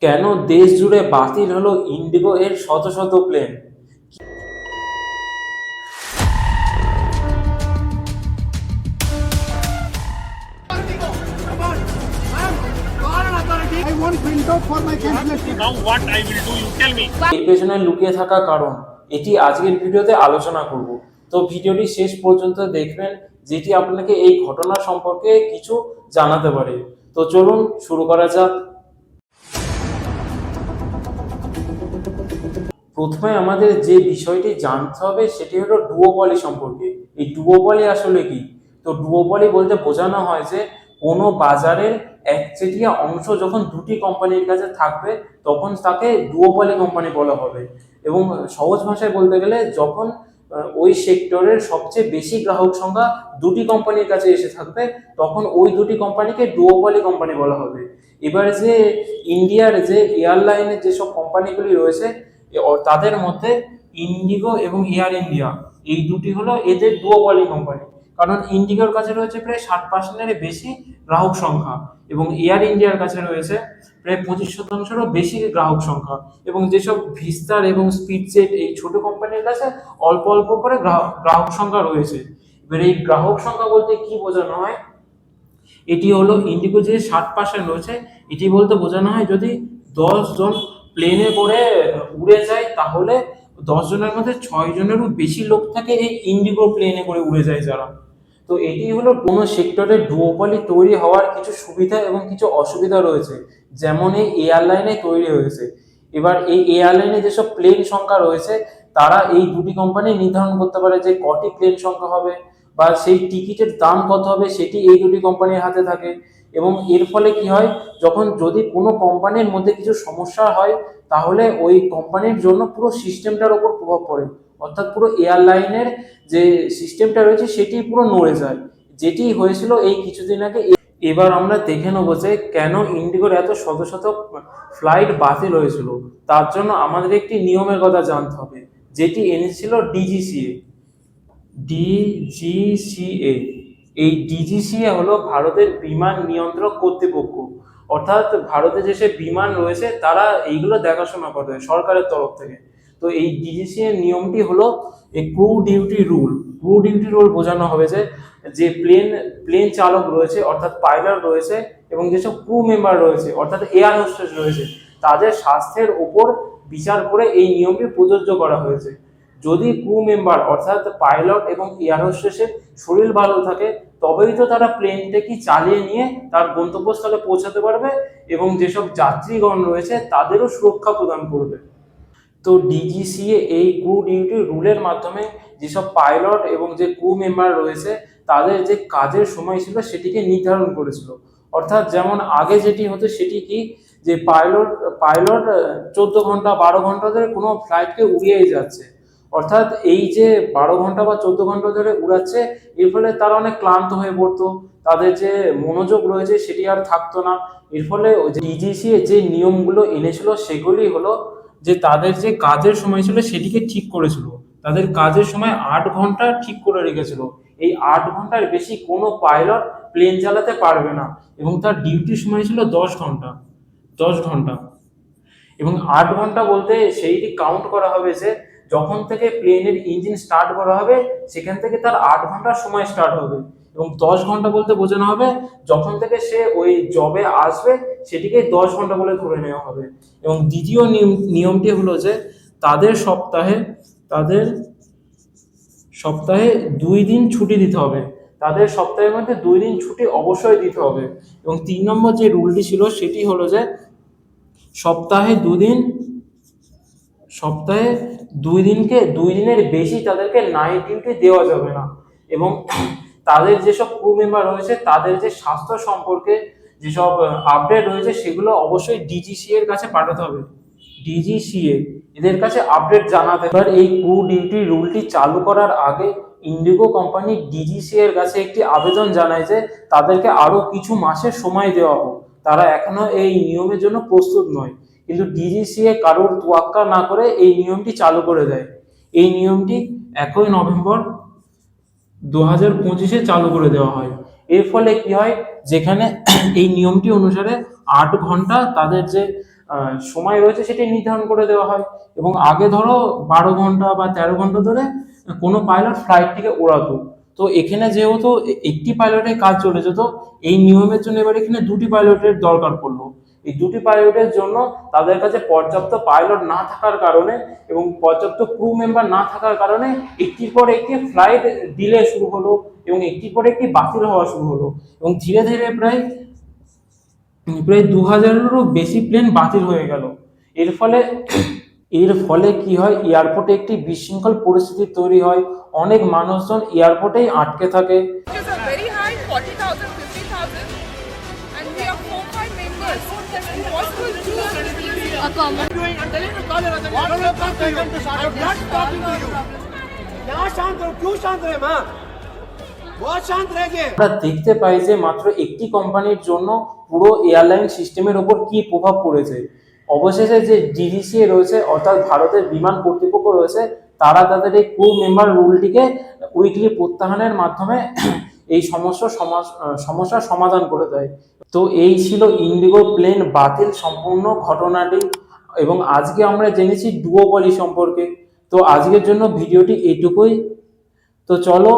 কেন দেশ জুড়ে বাতিল হলো ইন্ডিগো এর শত শত plane? I want printout for my cancellation. Now what I will do, you tell me. এর পেছনে লুকিয়ে থাকা কারণ এটি আজকের ভিডিওতে আলোচনা করব। তো ভিডিওটি শেষ পর্যন্ত দেখবেন, যেটি আপনাকে এই ঘটনা সম্পর্কে কিছু জানাতে পারে। তো চলুন শুরু করা যাক। প্রথমে আমাদের যে বিষয়টি জানতে হবে সেটি হলো ডুওপলি সম্পর্কে। এই ডুওপলি আসলে কি? তো ডুওপলি বলতে বোঝানো হয় যে কোনো বাজারের একচেটিয়া অংশ যখন দুটি কোম্পানির কাছে থাকবে তখন তাকে ডুওপলি কোম্পানি বলা হবে। এবং সহজ ভাষায় বলতে গেলে যখন ওই সেক্টরের সবচেয়ে বেশি গ্রাহক সংখ্যা দুটি কোম্পানির কাছে এসে থাকবে তখন ওই দুটি কোম্পানিকে ডুওপলি কোম্পানি বলা হবে। এবার যে ইন্ডিয়ার যে এয়ারলাইনের যেসব কোম্পানিগুলি রয়েছে তাদের মধ্যে ইন্ডিগো এবং এয়ার ইন্ডিয়া এই দুটি হলো এদের ডুওপলি কোম্পানি। কারণ ইন্ডিগোর কাছে রয়েছে প্রায় 60%-এর বেশি গ্রাহক সংখ্যা এবং এয়ার ইন্ডিয়ার কাছে রয়েছে প্রায় 25%-এরও বেশি গ্রাহক সংখ্যা। এবং যেসব ভিস্তার এবং স্পিডজেট এই ছোট কোম্পানির কাছে অল্প অল্প করে গ্রাহক সংখ্যা রয়েছে। এবার এই গ্রাহক সংখ্যা বলতে কি বোঝানো হয়? এটি হলো ইন্ডিগো যে 60% রয়েছে এটি বলতে বোঝানো হয় যদি 10 জন প্লেনে করে উড়ে যায় তাহলে 10 জনের মধ্যে 6 জনেরও বেশি লোক থাকে এই ইন্ডিগো প্লেনে করে উড়ে যায় যারা। তো এটি হলো কোনো সেক্টরে ডুওপলি তৈরি হওয়ার কিছু সুবিধা এবং কিছু অসুবিধা রয়েছে, যেমন এই এয়ারলাইনে তৈরি হয়েছে। এবার এই এয়ারলাইনে যেসব প্লেন সংখ্যা রয়েছে তারা এই দুটি কোম্পানি নির্ধারণ করতে পারে যে কটি প্লেন সংখ্যা হবে বা সেই টিকিটের দাম কত হবে, সেটি এই দুটি কোম্পানির হাতে থাকে। এবং এর ফলে কি হয়, যখন যদি কোনো কোম্পানির মধ্যে কিছু সমস্যা হয় তাহলে ওই কোম্পানির জন্য পুরো সিস্টেমটার ওপর প্রভাব পড়ে, অর্থাৎ পুরো এয়ারলাইনের যে সিস্টেমটা রয়েছে সেটি পুরো নড়ে যায়, যেটি হয়েছিল এই কিছুদিন আগে। এবার আমরা দেখে নেবো যে কেন ইন্ডিগোর এত শত শত ফ্লাইট বাতিল হয়েছিল। তার জন্য আমাদের একটি নিয়মের কথা জানতে হবে, যেটি এনেছিল ডিজিসিএ। ডিজিসিএ এই ডিজিসিএ হলো ভারতের বিমান নিয়ন্ত্রক কর্তৃপক্ষ, অর্থাৎ ভারতে যেসব বিমান রয়েছে তারা এইগুলো দেখাশোনা করে সরকারের তরফ থেকে। তো এই ডিজিসিএ নিয়মটি হলো এই crew duty rule. Crew duty rule বোঝানো হবে যে যে প্লেন চালক রয়েছে অর্থাৎ পাইলট রয়েছে এবং যেসব ক্রু মেম্বার রয়েছে অর্থাৎ এয়ার হোস্টেস রয়েছে তাদের স্বাস্থ্যের ওপর বিচার করে এই নিয়মটি প্রযোজ্য করা হয়েছে। যদি ক্রু মেম্বার অর্থাৎ পাইলট এবং এয়ার হোস্টেসের শরীর ভালো থাকে তবেই তো তারা প্লেনটাকে চালিয়ে নিয়ে তার গন্তব্যস্থলে পৌঁছাতে পারবে এবং যেসব যাত্রীগণ রয়েছে তাদেরও সুরক্ষা প্রদান করবে। তো ডিজিসিএ এই ক্রু ডিউটি রুলের মাধ্যমে যেসব পাইলট এবং যে ক্রু মেম্বার রয়েছে তাদের যে কাজের সময় ছিল সেটিকে নির্ধারণ করেছিল। অর্থাৎ যেমন আগে যেটি হতো সেটি কি, যে পাইলট পাইলট 14 ঘন্টা 12 ঘন্টা ধরে কোনো ফ্লাইটকে উড়িয়েই যাচ্ছে, অর্থাৎ এই যে 12 ঘন্টা বা 14 ঘন্টা ধরে উড়াচ্ছে এর ফলে তারা অনেক ক্লান্ত হয়ে পড়তো, তাদের যে মনোযোগ রয়েছে সেটি আর থাকতো না। এর ফলে ডিজিসিএ যে নিয়মগুলো এনেছিল সেগুলি হলো যে তাদের যে কাজের সময় ছিল সেটিকে ঠিক করেছিল। তাদের কাজের সময় 8 ঘন্টা ঠিক করে রেখেছিল। এই 8 ঘন্টার বেশি কোনো পাইলট প্লেন চালাতে পারবে না এবং তার ডিউটির সময় ছিল 10 ঘন্টা। 10 ঘন্টা এবং 8 ঘন্টা বলতে সেইটি কাউন্ট করা হবে যে যখন থেকে প্লেনের ইঞ্জিন স্টার্ট করা হবে সেখান থেকে তার 8 ঘন্টার সময় স্টার্ট হবে। এবং 10 ঘন্টা বলতে বোঝানো হবে যখন থেকে সে ওই জবে আসবে সেটিকে 10 ঘন্টা বলে ধরে নেওয়া হবে। এবং দ্বিতীয় নিয়মটি হলো যে তাদের তাদের সপ্তাহে 2 দিন ছুটি দিতে হবে। তাদের সপ্তাহের মধ্যে 2 দিন ছুটি অবশ্যই দিতে হবে। এবং 3 নম্বর যে রুলটি ছিল সেটি হলো যে সপ্তাহে 2 দিন, সপ্তাহে 2 দিনকে 2 দিনের বেশি তাদেরকে নাইট ডিউটি দেওয়া যাবে না। এবং তাদের যেসব ক্রু মেম্বার রয়েছে তাদের যে স্বাস্থ্য সম্পর্কে যেসব আপডেট রয়েছে সেগুলো অবশ্যই ডিজিসিএ এর কাছে পাঠাতে হবে। ডিজিসিএ এদের কাছে আপডেট জানাতে। এবার এই ক্রু ডিউটি রুলটি চালু করার আগে ইন্ডিগো কোম্পানি ডিজিসিএ এর কাছে একটি আবেদন জানায় যে তাদেরকে আরো কিছু মাসের সময় দেওয়া হোক, তারা এখনো এই নিয়মের জন্য প্রস্তুত নয়। কিন্তু ডিজিসিএ কারোর তোয়াক্কা না করে এই নিয়মটি চালু করে দেয়। এই নিয়মটি 1 নভেম্বর 2025-এ চালু করে দেওয়া হয়। এর ফলে কি হয়, যেখানে এই নিয়মটি অনুসারে 8 ঘন্টা তাদের যে সময় রয়েছে সেটি নির্ধারণ করে দেওয়া হয়। এবং আগে ধরো 12 ঘন্টা বা 13 ঘন্টা ধরে কোনো পাইলট ফ্লাইটটিকে ওড়াতো, তো এখানে যেহেতু একটি পাইলটের কাজ চলে যেত, এই নিয়মের জন্য এবার এখানে দুটি পাইলটের দরকার পড়লো। এই দুটি পাইলটের জন্য তাদের কাছে পর্যাপ্ত পাইলট না থাকার কারণে এবং পর্যাপ্ত ক্রু মেম্বার না থাকার কারণে একটির পর একটি ফ্লাইট ডিলে শুরু হলো এবং একটির পর একটি বাতিল হওয়া শুরু হলো এবং ধীরে ধীরে প্রায় 2000-এরও বেশি প্লেন বাতিল হয়ে গেল। এর ফলে কি হয়, এয়ারপোর্টে একটি বিশৃঙ্খল পরিস্থিতি তৈরি হয়, অনেক মানুষজন এয়ারপোর্টেই আটকে থাকে। Is a very high 40,000, 50,000, and we are 4-5 members. It's impossible to accommodate. I'm telling you, call it. What will come to you? I'm not talking to you. यहाँ शांत रहो, क्यों शांत रहे माँ? बहुत शांत रह गए। আমরা দেখতে পাই যে মাত্র একটি কোম্পানির জন্য পুরো এয়ারলাইন সিস্টেমের উপর কি প্রভাব পড়েছে। অবশেষে যে ডিজিসিএ রয়েছে অর্থাৎ ভারতের বিমান কর্তৃপক্ষ রয়েছে, তারা তাদের এই ক্রু মেম্বার রুলটিকে উইকলি প্রত্যাহারের মাধ্যমে এই সমস্যার সমাধান করে দেয়। তো এই ছিল ইন্ডিগো প্লেন বাতিল সম্পূর্ণ ঘটনাটি, এবং আজকে আমরা জেনেছি ডুওপলি সম্পর্কে। তো আজকের জন্য ভিডিওটি এইটুকুই। তো চলো